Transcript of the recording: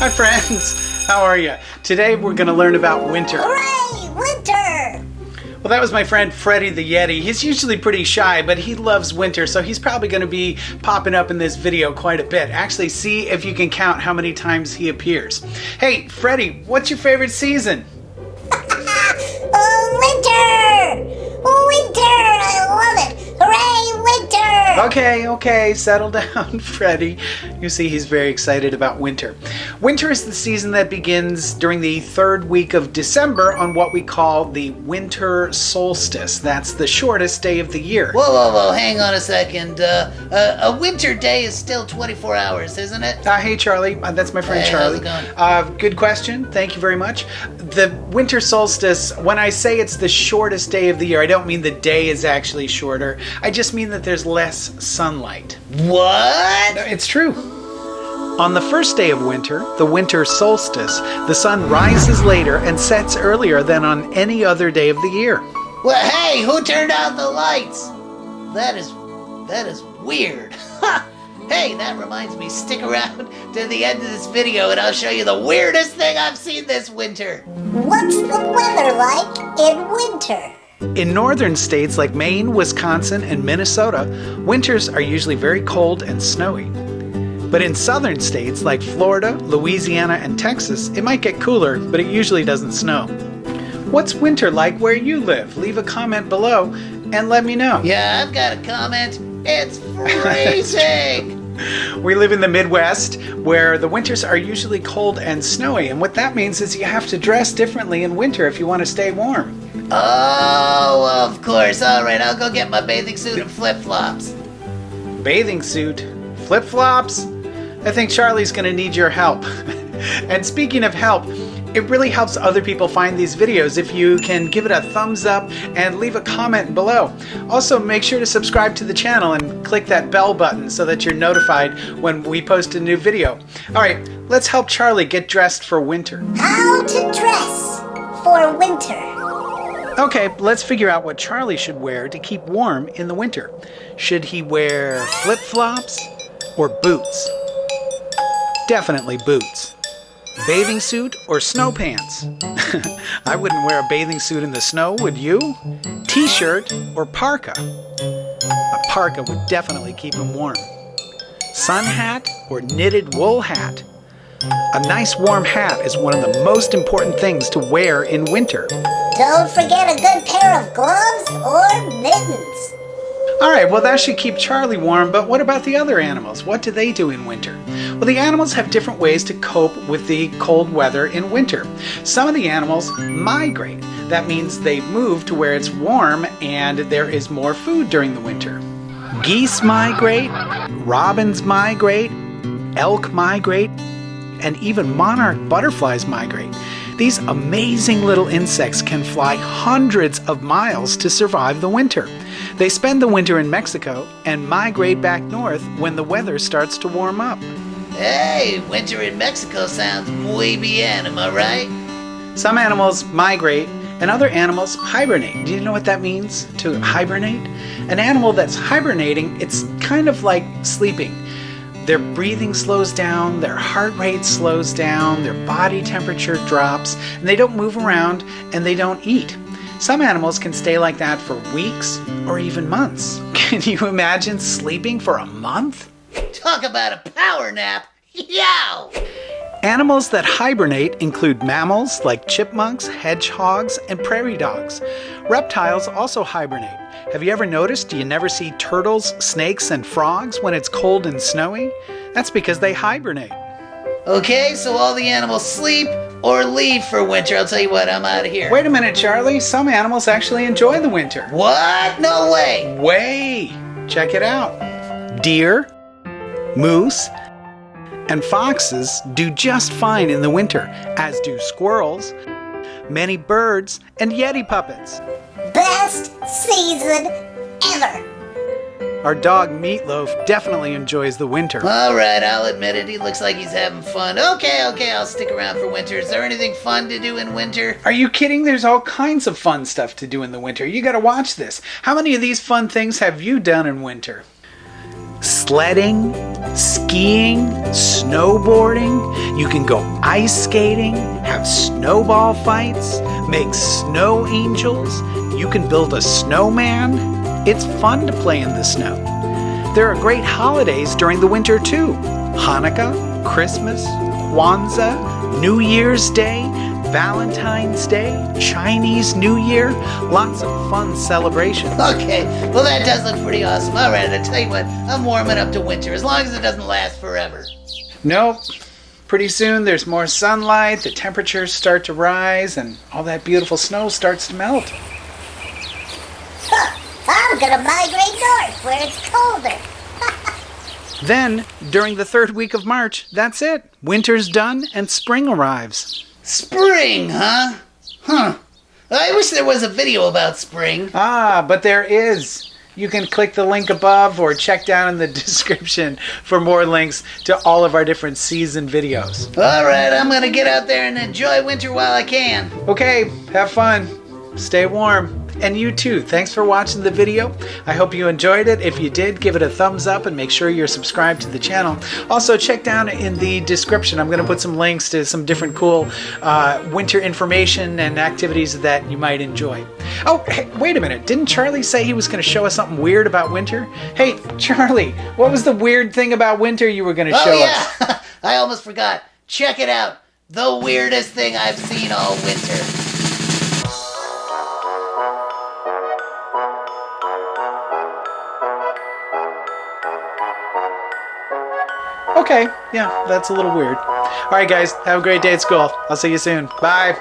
Hi friends, how are you? Today we're going to learn about winter. Hooray, winter! Well, that was my friend Freddy the Yeti. He's usually pretty shy, but he loves winter, so he's probably going to be popping up in this video quite a bit. Actually, see if you can count how many times he appears. Hey, Freddy, what's your favorite season? Winter! Winter! I love it! Hooray, winter! Okay, settle down, Freddy. You see, he's very excited about winter. Winter is the season that begins during the third week of December on what we call the Winter Solstice. That's the shortest day of the year. Whoa, hang on a second. A winter day is still 24 hours, isn't it? Hey, Charlie. That's my friend Hey, Charlie. how's it going? Good question. Thank you very much. The Winter Solstice, when I say it's the shortest day of the year, I don't mean the day is actually shorter. I just mean that there's less sunlight. What? It's true. On the first day of winter, the Winter Solstice, the sun rises later and sets earlier than on any other day of the year. Well, hey, who turned out the lights? That is weird. Hey, that reminds me, stick around to the end of this video and I'll show you the weirdest thing I've seen this winter. What's the weather like in winter? In northern states like Maine, Wisconsin, and Minnesota, winters are usually very cold and snowy. But in southern states like Florida, Louisiana, and Texas, it might get cooler, but it usually doesn't snow. What's winter like where you live? Leave a comment below and let me know. Yeah, I've got a comment. It's freezing! We live in the Midwest, where the winters are usually cold and snowy, and what that means is you have to dress differently in winter if you want to stay warm. Oh, of course. All right, I'll go get my bathing suit and flip-flops. Bathing suit? Flip-flops? I think Charlie's going to need your help. And speaking of help, it really helps other people find these videos if you can give it a thumbs up and leave a comment below. Also, make sure to subscribe to the channel and click that bell button so that you're notified when we post a new video. All right, let's help Charlie get dressed for winter. How to dress for winter? Okay, let's figure out what Charlie should wear to keep warm in the winter. Should he wear flip-flops or boots? Definitely boots. Bathing suit or snow pants? I wouldn't wear a bathing suit in the snow, would you? T-shirt or parka? A parka would definitely keep him warm. Sun hat or knitted wool hat? A nice warm hat is one of the most important things to wear in winter. Don't forget a good pair of gloves or mittens. All right, well that should keep Charlie warm, but what about the other animals? What do they do in winter? Well, the animals have different ways to cope with the cold weather in winter. Some of the animals migrate. That means they move to where it's warm and there is more food during the winter. Geese migrate, robins migrate, elk migrate, and even monarch butterflies migrate. These amazing little insects can fly hundreds of miles to survive the winter. They spend the winter in Mexico and migrate back north when the weather starts to warm up. Hey, winter in Mexico sounds muy bien, am I right? Some animals migrate and other animals hibernate. Do you know what that means, to hibernate? An animal that's hibernating, it's kind of like sleeping. Their breathing slows down, their heart rate slows down, their body temperature drops, and they don't move around and they don't eat. Some animals can stay like that for weeks or even months. Can you imagine sleeping for a month? Talk about a power nap. Yow! Animals that hibernate include mammals like chipmunks, hedgehogs, and prairie dogs. Reptiles also hibernate. Have you ever noticed you never see turtles, snakes, and frogs when it's cold and snowy? That's because they hibernate. Okay, so all the animals sleep or leave for winter. I'll tell you what, I'm out of here. Wait a minute, Charlie. Some animals actually enjoy the winter. What? No way! Way! Check it out. Deer, moose, and foxes do just fine in the winter, as do squirrels, many birds, and Yeti puppets. Best season ever. Our dog Meatloaf definitely enjoys the winter. All right, I'll admit it. He looks like he's having fun. Okay, I'll stick around for winter. Is there anything fun to do in winter? Are you kidding? There's all kinds of fun stuff to do in the winter. You gotta watch this. How many of these fun things have you done in winter? sledding, skiing, snowboarding. You can go ice skating, have snowball fights, make snow angels. You can build a snowman. It's fun to play in the snow. There are great holidays during the winter too. Hanukkah, Christmas, Kwanzaa, New Year's Day, Valentine's Day, Chinese New Year. Lots of fun celebrations. Okay, well that does look pretty awesome. Alright, I tell you what, I'm warming up to winter, as long as it doesn't last forever. Nope. Pretty soon there's more sunlight, the temperatures start to rise, and all that beautiful snow starts to melt. Huh, I'm gonna migrate north where it's colder. Then, during the third week of March, that's it. Winter's done and spring arrives. Spring, huh? Huh. I wish there was a video about spring. Ah, but there is. You can click the link above or check down in the description for more links to all of our different season videos. Alright, I'm gonna get out there and enjoy winter while I can. Okay, have fun. Stay warm. And you too. Thanks for watching the video. I hope you enjoyed it. If you did, give it a thumbs up and make sure you're subscribed to the channel. Also, check down in the description. I'm going to put some links to some different cool winter information and activities that you might enjoy. Oh, hey, wait a minute. Didn't Charlie say he was going to show us something weird about winter? Hey, Charlie, what was the weird thing about winter you were going to show us? Oh, yeah. I almost forgot. Check it out. The weirdest thing I've seen all winter. Okay, yeah, that's a little weird. All right, guys, have a great day at school. I'll see you soon. Bye.